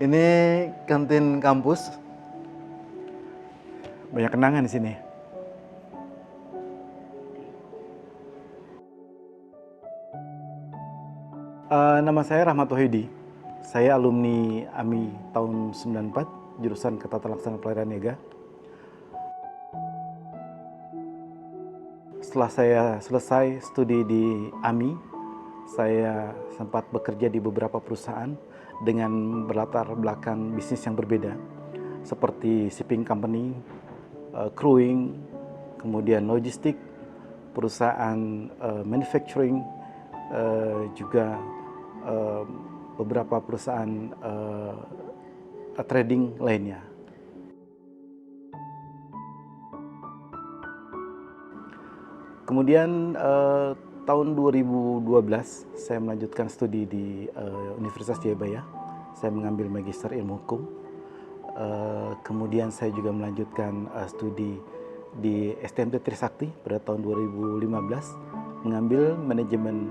Ini kantin kampus. Banyak kenangan di sini. Nama saya Rahmat Wahidi. Saya alumni AMI tahun 94, jurusan Ketata Laksana Pelayaran Niaga. Setelah saya selesai studi di AMI, saya sempat bekerja di beberapa perusahaan dengan berlatar belakang bisnis yang berbeda, seperti shipping company, crewing, kemudian logistik, perusahaan manufacturing, juga beberapa perusahaan trading lainnya. Kemudian tahun 2012 saya melanjutkan studi di Universitas Jayabaya. Saya mengambil Magister Ilmu Hukum. Kemudian saya juga melanjutkan studi di STMT Trisakti pada tahun 2015, mengambil manajemen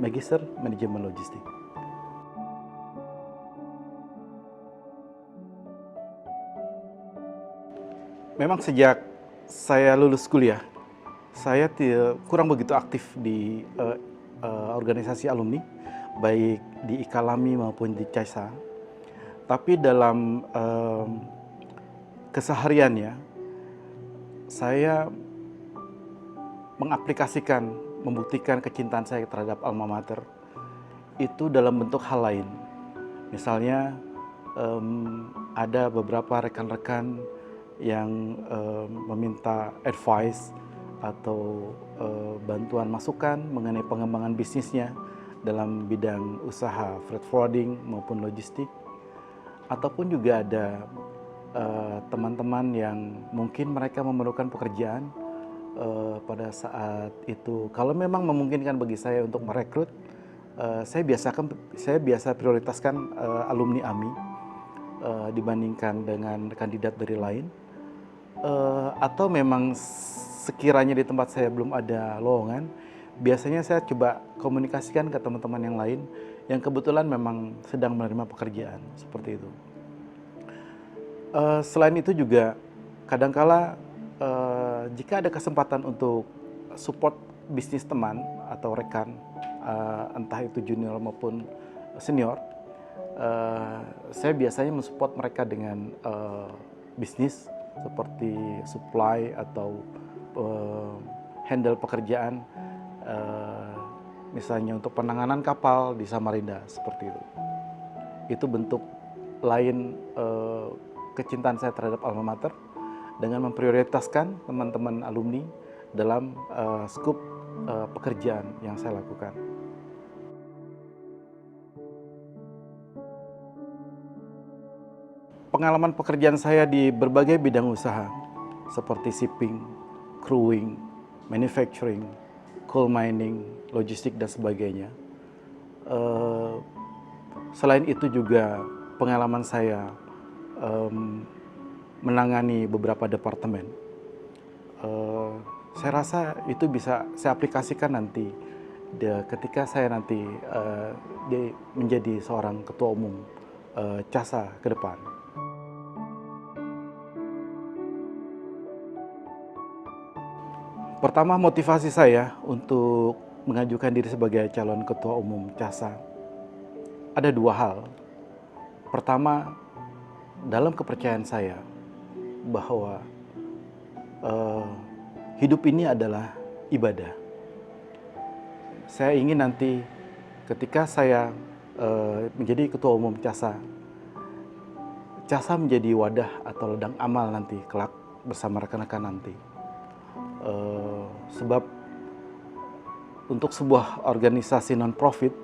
Magister Manajemen Logistik. Memang sejak saya lulus kuliah, saya kurang begitu aktif di organisasi alumni, baik di Ikalami maupun di CAISA. Tapi dalam kesehariannya, saya mengaplikasikan, membuktikan kecintaan saya terhadap alma mater itu dalam bentuk hal lain. Misalnya ada beberapa rekan-rekan yang meminta advice atau bantuan masukan mengenai pengembangan bisnisnya dalam bidang usaha freight forwarding maupun logistik, ataupun juga ada teman-teman yang mungkin mereka memerlukan pekerjaan pada saat itu. Kalau memang memungkinkan bagi saya untuk merekrut, saya biasa prioritaskan alumni AMI dibandingkan dengan kandidat dari lain. Atau memang sekiranya di tempat saya belum ada lowongan, biasanya saya coba komunikasikan ke teman-teman yang lain yang kebetulan memang sedang menerima pekerjaan, seperti itu. Selain itu juga kadangkala jika ada kesempatan untuk support bisnis teman atau rekan, entah itu junior maupun senior, saya biasanya mensupport mereka dengan bisnis seperti supply atau handle pekerjaan, misalnya untuk penanganan kapal di Samarinda, seperti itu. Itu bentuk lain kecintaan saya terhadap alma mater dengan memprioritaskan teman-teman alumni dalam skup pekerjaan yang saya lakukan. Pengalaman pekerjaan saya di berbagai bidang usaha seperti shipping, crewing, manufacturing, coal mining, logistik, dan sebagainya. Selain itu juga pengalaman saya menangani beberapa departemen. Saya rasa itu bisa saya aplikasikan nanti ketika saya nanti menjadi seorang ketua umum CASA ke depan. Pertama, motivasi saya untuk mengajukan diri sebagai calon ketua umum CASA ada dua hal. Pertama, dalam kepercayaan saya bahwa hidup ini adalah ibadah. Saya ingin nanti ketika saya menjadi ketua umum CASA, CASA menjadi wadah atau ladang amal nanti kelak bersama rekan-rekan nanti. Sebab untuk sebuah organisasi non-profit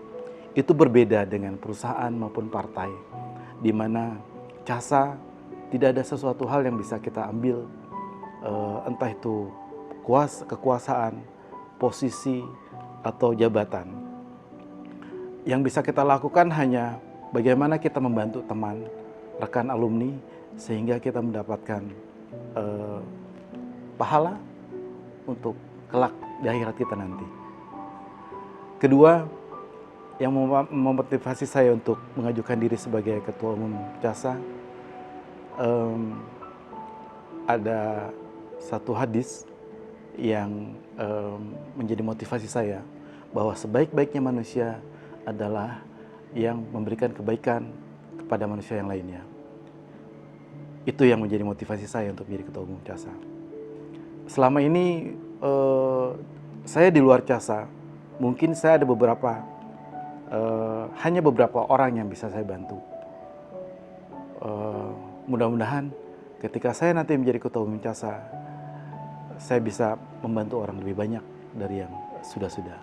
itu berbeda dengan perusahaan maupun partai, di mana CASA tidak ada sesuatu hal yang bisa kita ambil, entah itu kekuasaan, posisi, atau jabatan. Yang bisa kita lakukan hanya bagaimana kita membantu teman, rekan alumni, sehingga kita mendapatkan pahala untuk kelak di akhirat kita nanti. Kedua, yang memotivasi saya untuk mengajukan diri sebagai Ketua Umum CASA, ada satu hadis yang menjadi motivasi saya, bahwa sebaik-baiknya manusia adalah yang memberikan kebaikan kepada manusia yang lainnya. Itu yang menjadi motivasi saya untuk menjadi Ketua Umum CASA. Selama ini saya di luar CASA, mungkin saya ada hanya beberapa orang yang bisa saya bantu. Mudah-mudahan ketika saya nanti menjadi Ketua Umum CASA, saya bisa membantu orang lebih banyak dari yang sudah-sudah.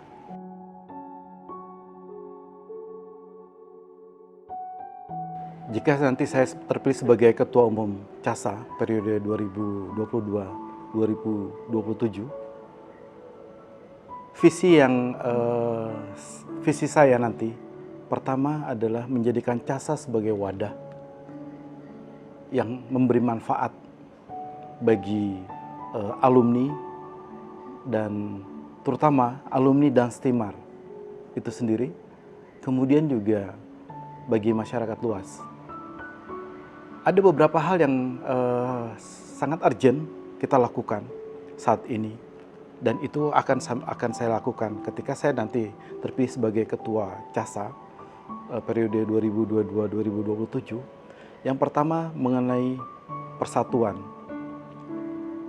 Jika nanti saya terpilih sebagai Ketua Umum CASA periode 2022-2027, visi saya nanti pertama adalah menjadikan CASA sebagai wadah yang memberi manfaat bagi alumni, dan terutama alumni dan STIMAR itu sendiri, kemudian juga bagi masyarakat luas. Ada beberapa hal yang sangat urgent kita lakukan saat ini, dan itu akan saya lakukan ketika saya nanti terpilih sebagai Ketua CASA periode 2022-2027. Yang pertama mengenai persatuan.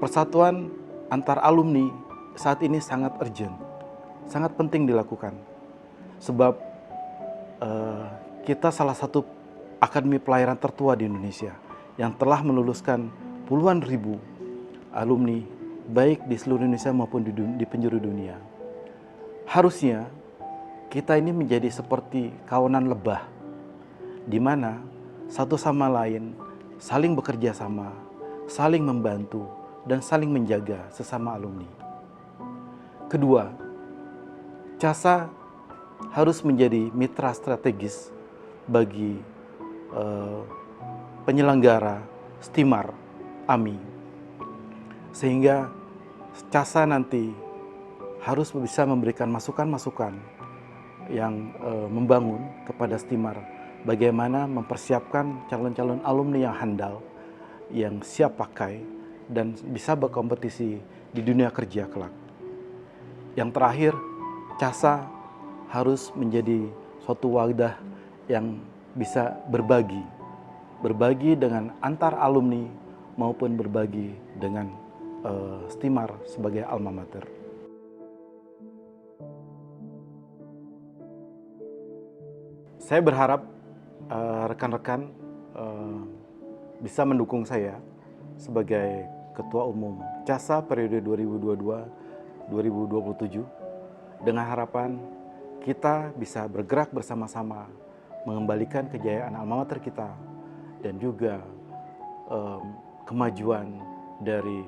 Persatuan antar alumni saat ini sangat urgent, sangat penting dilakukan. Sebab kita salah satu akademi pelayaran tertua di Indonesia yang telah meluluskan puluhan ribu alumni, baik di seluruh Indonesia maupun di penjuru dunia. Harusnya kita ini menjadi seperti kawanan lebah, di mana satu sama lain saling bekerja sama, saling membantu, dan saling menjaga sesama alumni. Kedua, CASA harus menjadi mitra strategis bagi penyelenggara STIMAR AMI, sehingga CASA nanti harus bisa memberikan masukan-masukan yang membangun kepada STIMAR, bagaimana mempersiapkan calon-calon alumni yang handal, yang siap pakai, dan bisa berkompetisi di dunia kerja kelak. Yang terakhir, CASA harus menjadi suatu wadah yang bisa berbagi dengan antar alumni maupun berbagi dengan STIMAR sebagai alma mater. Saya berharap rekan-rekan bisa mendukung saya sebagai Ketua Umum CASA periode 2022-2027, dengan harapan kita bisa bergerak bersama-sama mengembalikan kejayaan alma mater kita dan juga kemajuan dari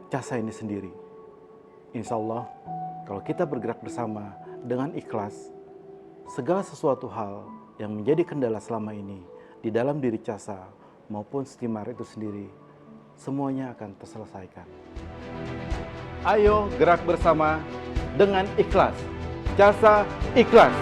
CASA ini sendiri. Insya Allah, kalau kita bergerak bersama dengan ikhlas, segala sesuatu hal yang menjadi kendala selama ini di dalam diri CASA maupun STIMAR itu sendiri, semuanya akan terselesaikan. Ayo gerak bersama dengan ikhlas. CASA ikhlas.